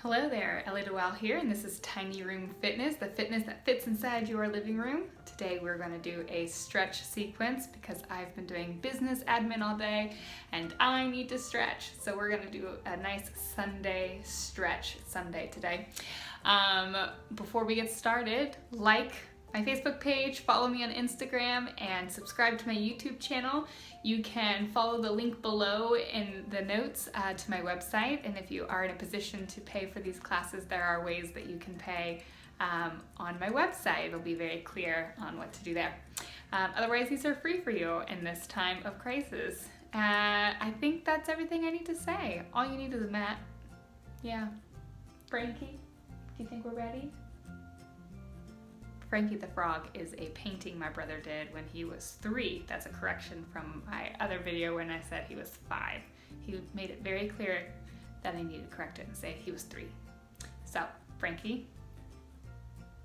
Hello there, Ellie DeWell here, and this is Tiny Room Fitness, the fitness that fits inside your living room. Today we're going to do a stretch sequence because I've been doing business admin all day and I need to stretch. So we're going to do a nice Sunday stretch Sunday today. Before we get started, like my Facebook page, follow me on Instagram, and subscribe to my YouTube channel. You can follow the link below in the notes to my website, and if you are in a position to pay for these classes, there are ways that you can pay on my website. It'll be very clear on what to do there. Otherwise, these are free for you in this time of crisis. I think that's everything I need to say. All you need is a mat. Yeah. Frankie, do you think we're ready? Frankie the Frog is a painting my brother did when he was 3. That's a correction from my other video when I said he was 5. He made it very clear that I needed to correct it and say he was 3. So, Frankie,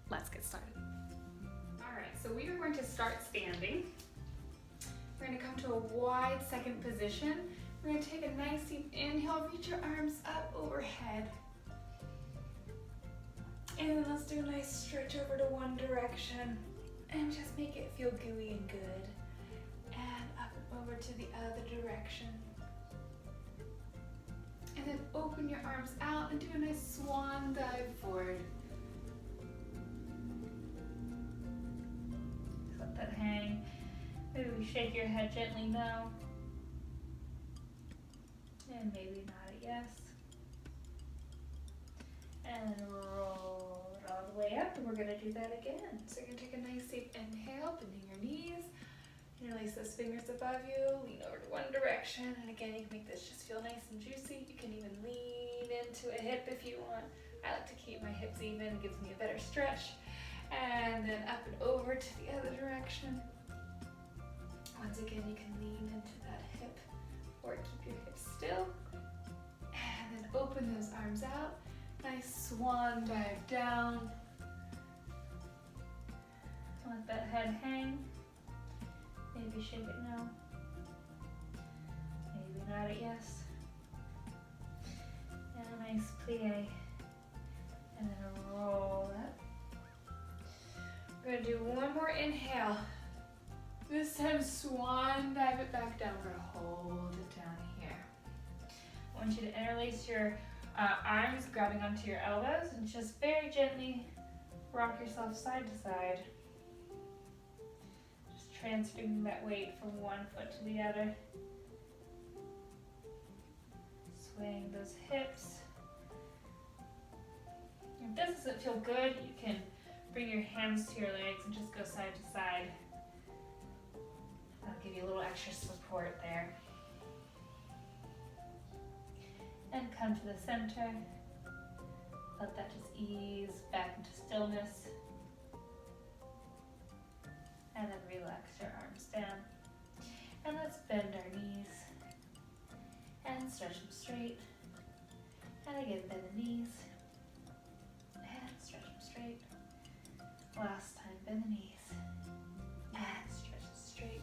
let's get started. Alright, so we are going to start standing. We're going to come to a wide second position. We're going to take a nice deep inhale, reach your arms up overhead. And then let's do a nice stretch over to one direction and just make it feel gooey and good. And up and over to the other direction. And then open your arms out and do a nice swan dive forward. Just let that hang. Maybe we shake your head gently no. And maybe nod a yes. And roll it all the way up, and we're going to do that again. So you're going to take a nice deep inhale, bending your knees. Interlace those fingers above you, lean over to one direction, and again you can make this just feel nice and juicy. You can even lean into a hip if you want. I like to keep my hips even, it gives me a better stretch. And then up and over to the other direction. Once again you can lean into that hip or keep your hips still. And then open those arms out. Nice swan dive down. Let that head hang. Maybe shake it no. Maybe nod it yes. And a nice plie. And then roll up. We're going to do one more inhale. This time swan dive it back down. We're going to hold it down here. I want you to interlace your arms grabbing onto your elbows and just very gently rock yourself side to side. Just transferring that weight from one foot to the other. Swaying those hips. If this doesn't feel good, you can bring your hands to your legs and just go side to side. That'll give you a little extra support there. And come to the center. Let that just ease back into stillness. And then relax your arms down. And let's bend our knees. And stretch them straight. And again, bend the knees. And stretch them straight. Last time, bend the knees. And stretch them straight.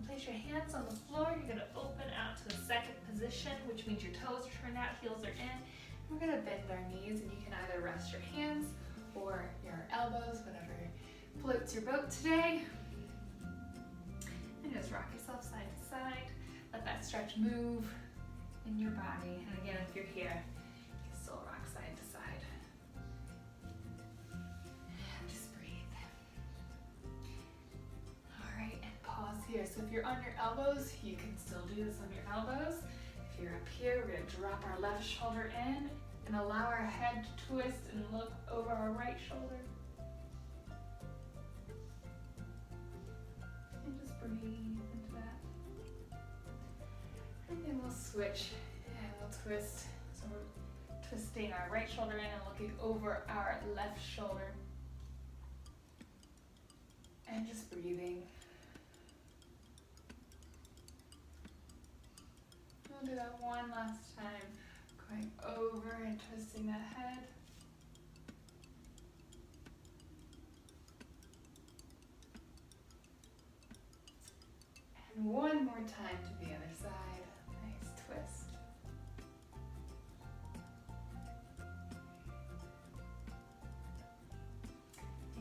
Place your hands on the floor. You're going to open out to the second position, which means your toes are turned out, heels are in. We're going to bend our knees, and you can either rest your hands or your elbows, whatever floats your boat today. And just rock yourself side to side. Let that stretch move in your body. And again, if you're here, you can still rock side to side. And just breathe. Pause here. So if you're on your elbows, you can still do this on your elbows. If you're up here, we're going to drop our left shoulder in and allow our head to twist and look over our right shoulder. And just breathe into that. And then we'll switch and we'll twist. So we're twisting our right shoulder in and looking over our left shoulder. And just breathing. We'll do that one last time, going over and twisting that head. And one more time to the other side. Nice twist.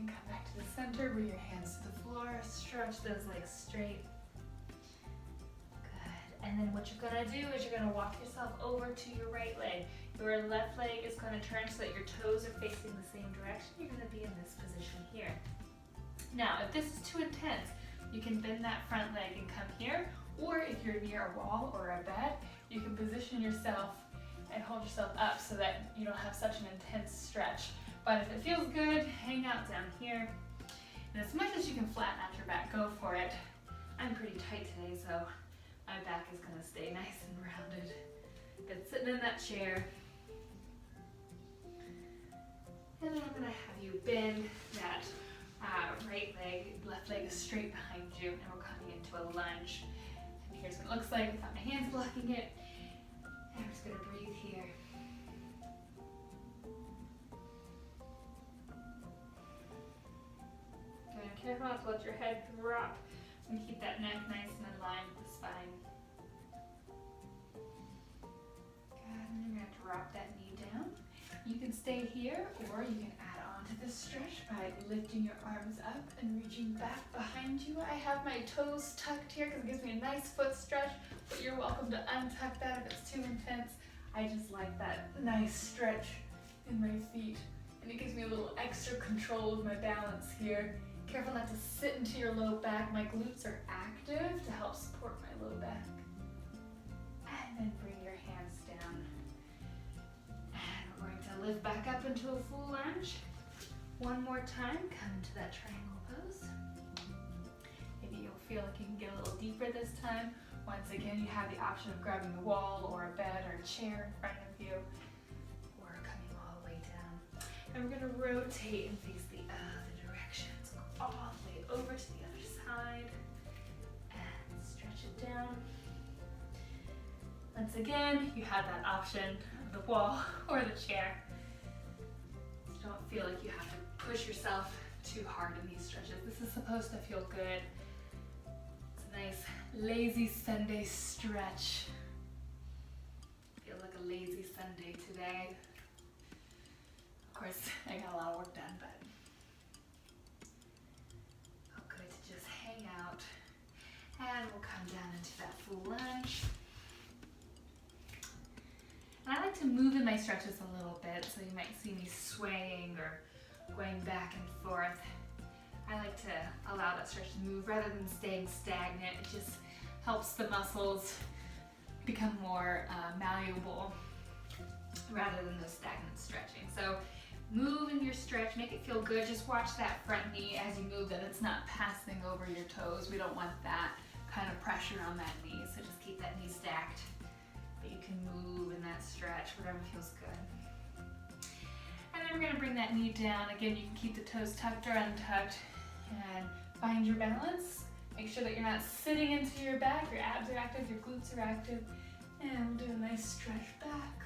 can come back to the center, bring your hands to the floor, stretch those legs straight. Good. And then what you're gonna do is you're gonna walk yourself over to your right leg. Your left leg is gonna turn so that your toes are facing the same direction. You're gonna be in this position here. Now, if this is too intense, you can bend that front leg and come here, or if you're near a wall or a bed, you can position yourself and hold yourself up so that you don't have such an intense stretch. But if it feels good, hang out down here. And as much as you can flatten out your back, go for it. I'm pretty tight today, so my back is gonna stay nice and rounded. Good, sitting in that chair. And then I'm gonna have you bend that right leg, left leg is straight behind you, and we're coming into a lunge. And here's what it looks like without my hands blocking it. And we're just gonna breathe here. And careful not to let your head drop, and keep that neck nice and in line with the spine. Good, and then you're gonna drop that knee down. You can stay here, or you can add on to this stretch by lifting your arms up and reaching back behind you. I have my toes tucked here because it gives me a nice foot stretch, but you're welcome to untuck that if it's too intense. I just like that nice stretch in my feet, and it gives me a little extra control of my balance here. Careful not to sit into your low back. My glutes are active to help support my low back. And then bring your hands down. And we're going to lift back up into a full lunge. One more time, come into that triangle pose. Maybe you'll feel like you can get a little deeper this time. Once again, you have the option of grabbing the wall or a bed or a chair in front of you, or coming all the way down. And we're gonna rotate and face the other direction. So go all the way over to the other side and stretch it down. Once again, you have that option of the wall or the chair. So don't feel like you have to push yourself too hard in these stretches. This is supposed to feel good. It's a nice lazy Sunday stretch. Feels like a lazy Sunday today. Of course, I got a lot of work done, but oh, good to just hang out. And we'll come down into that full lunge. And I like to move in my stretches a little bit, so you might see me swaying or going back and forth. I like to allow that stretch to move rather than staying stagnant. It just helps the muscles become more malleable rather than the stagnant stretching. So move in your stretch, make it feel good. Just watch that front knee as you move, that it's not passing over your toes. We don't want that kind of pressure on that knee, so just keep that knee stacked. But you can move in that stretch, whatever feels good. And then we're gonna bring that knee down. Again, you can keep the toes tucked or untucked and find your balance. Make sure that you're not sitting into your back, your abs are active, your glutes are active. And we'll do a nice stretch back.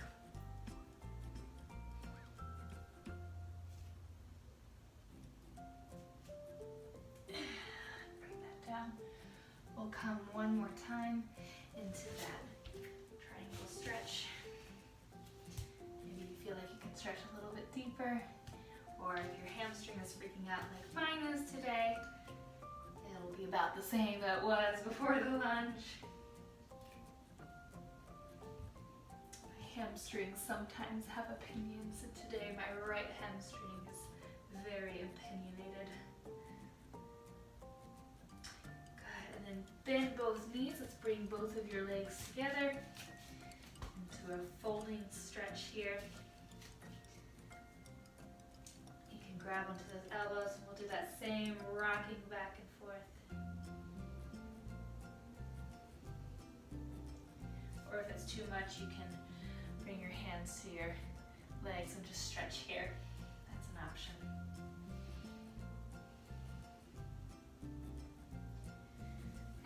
Bring that down. We'll come one more time into that triangle stretch. Maybe you feel like you can stretch a little bit deeper, or if your hamstring is freaking out like mine is today, it'll be about the same that it was before the lunge. My hamstrings sometimes have opinions, and today my right hamstring is very opinionated. Good, and then bend both knees. Let's bring both of your legs together into a folding stretch here. You can grab onto those elbows, and we'll do that same rocking back and forth. Or if it's too much, you can bring your hands to your legs and just stretch here. That's an option.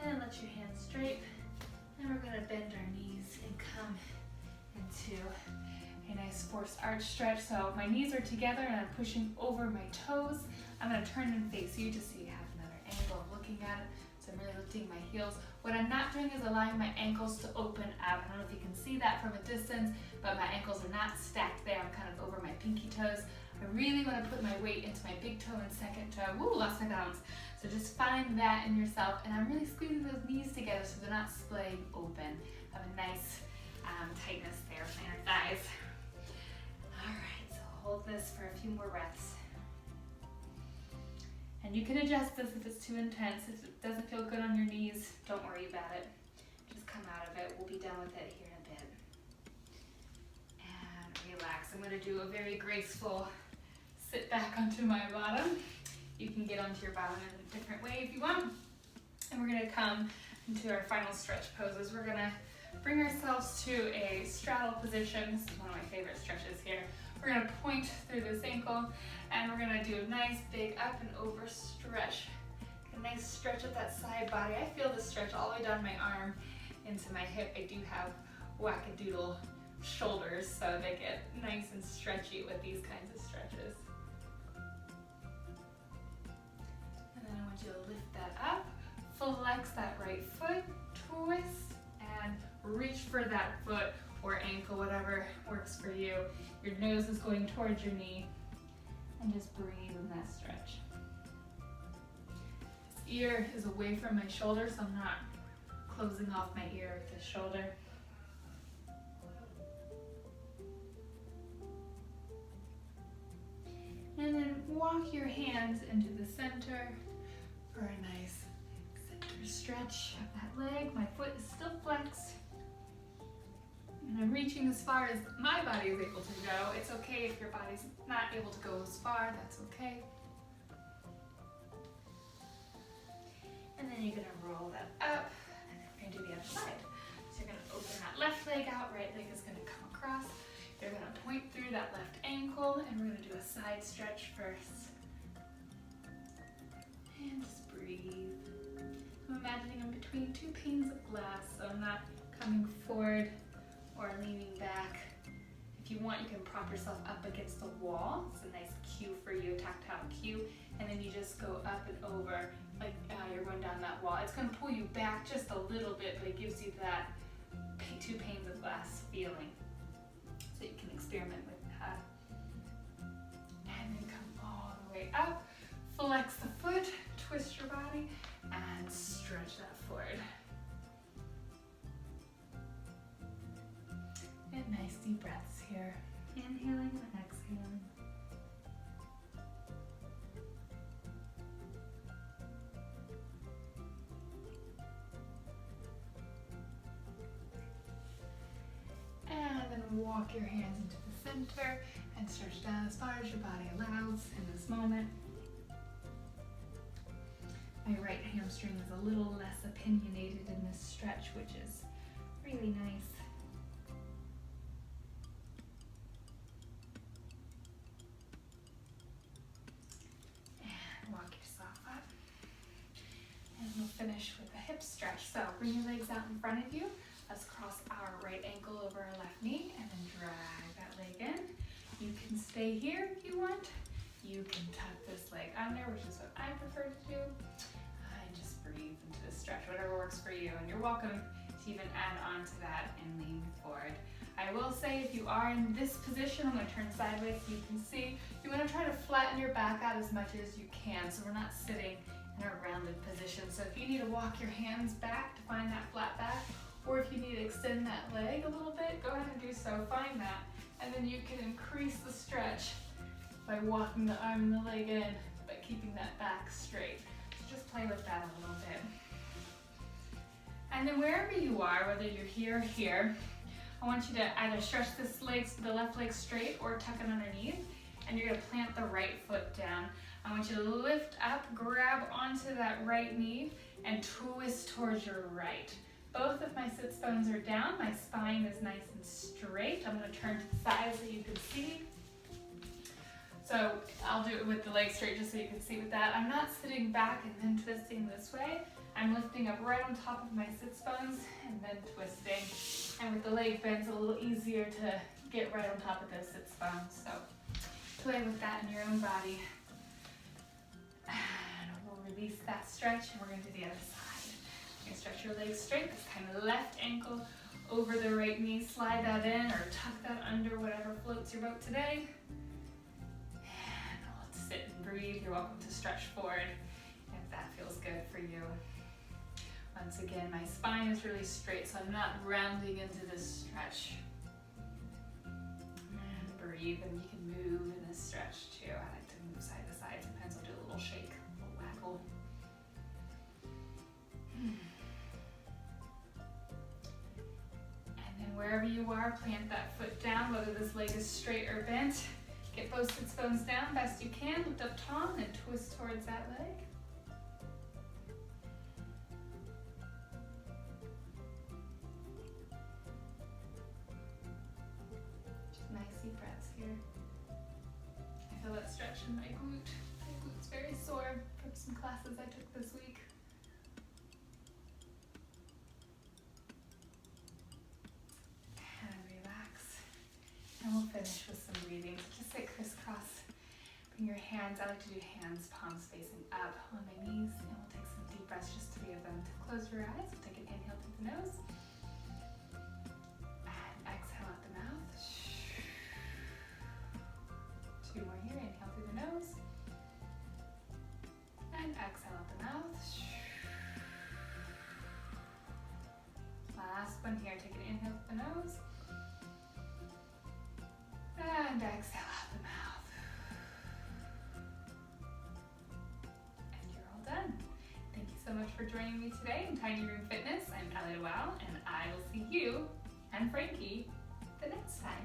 And let your hands straight. And we're gonna bend our knees and come into a nice forced arch stretch. So my knees are together and I'm pushing over my toes. I'm gonna turn and face you just so you have another angle of looking at it. So I'm really lifting my heels. What I'm not doing is allowing my ankles to open out. I don't know if you can see that from a distance, but my ankles are not stacked there. I'm kind of over my pinky toes. I really want to put my weight into my big toe and second toe. Woo, lost my balance. So just find that in yourself, and I'm really squeezing those knees together so they're not splaying open. Have a nice tightness there, plantar thighs. All right, so hold this for a few more breaths. And you can adjust this if it's too intense. If it doesn't feel good on your knees, don't worry about it. Just come out of it. We'll be done with it here in a bit. And relax. I'm going to do a very graceful sit back onto my bottom. You can get onto your bottom in a different way if you want. And we're going to come into our final stretch poses. We're going to bring ourselves to a straddle position. This is one of my favorite stretches here. We're going to point through this ankle, and we're going to do a nice big up and over stretch. A nice stretch of that side body. I feel the stretch all the way down my arm into my hip. I do have wackadoodle shoulders, so they get nice and stretchy with these kinds of stretches. And then I want you to lift that up, flex that right foot, twist, and reach for that foot or ankle, whatever works for you. Your nose is going towards your knee, and just breathe in that stretch. This ear is away from my shoulder, so I'm not closing off my ear with this shoulder. And then walk your hands into the center for a nice center stretch of that leg. My foot is still flexed. And I'm reaching as far as my body is able to go. It's okay if your body's not able to go as far, that's okay. And then you're gonna roll that up, and then we're gonna do the other side. So you're gonna open that left leg out, right leg is gonna come across. You're gonna point through that left ankle, and we're gonna do a side stretch first. And just breathe. I'm imagining I'm between two panes of glass, so I'm not coming forward or leaning back. If you want, you can prop yourself up against the wall. It's a nice cue for you, tactile cue. And then you just go up and over like you're going down that wall. It's gonna pull you back just a little bit, but it gives you that two panes of glass feeling. So you can experiment with that. And then come all the way up, flex the foot, twist your body, and stretch that forward. And nice deep breaths here. Inhaling and exhaling. And then walk your hands into the center and stretch down as far as your body allows in this moment. My right hamstring is a little less opinionated in this stretch, which is really nice. We'll finish with a hip stretch. So bring your legs out in front of you. Let's cross our right ankle over our left knee and then drag that leg in. You can stay here if you want. You can tuck this leg under, which is what I prefer to do. And just breathe into the stretch, whatever works for you. And you're welcome to even add on to that and lean forward. I will say if you are in this position, I'm going to turn sideways so you can see. You want to try to flatten your back out as much as you can so we're not sitting in a rounded position. So if you need to walk your hands back to find that flat back, or if you need to extend that leg a little bit, go ahead and do so, find that. And then you can increase the stretch by walking the arm and the leg in, but keeping that back straight. So just play with that a little bit. And then wherever you are, whether you're here or here, I want you to either stretch the left leg straight or tuck it underneath, and you're gonna plant the right foot down. I want you to lift up, grab onto that right knee, and twist towards your right. Both of my sits bones are down, my spine is nice and straight. I'm gonna turn to the side so you can see. So I'll do it with the leg straight just so you can see with that. I'm not sitting back and then twisting this way. I'm lifting up right on top of my sits bones and then twisting. And with the leg bends, it's a little easier to get right on top of those sits bones. So play with that in your own body. And we'll release that stretch and we're going to do the other side. You're going to stretch your legs straight, this kind of left ankle over the right knee. Slide that in or tuck that under, whatever floats your boat today. sit and breathe, you're welcome to stretch forward if that feels good for you. Once again, my spine is really straight, so I'm not rounding into this stretch. And breathe, and you can move in this stretch too. I like to move side to side. Sometimes I'll do a little shake, a little waggle. And then wherever you are, plant that foot down, whether this leg is straight or bent. Get both sits bones down best you can. Lift up tall and twist towards that leg. Just nice deep breaths here. I feel that stretch in my glute. My glute's very sore from some classes I took this week. And we'll finish with some breathing. So just sit crisscross. Bring your hands, I like to do hands, palms facing up on my knees. And we'll take some deep breaths, just 3 of them. Close your eyes. We'll take an inhale through the nose. And exhale out the mouth. 2 more here. Inhale through the nose. And exhale out the mouth. Last one here. Take an inhale through the nose. And exhale out the mouth. And you're all done. Thank you so much for joining me today in Tiny Room Fitness. I'm Ellie Wow, and I will see you and Frankie the next time.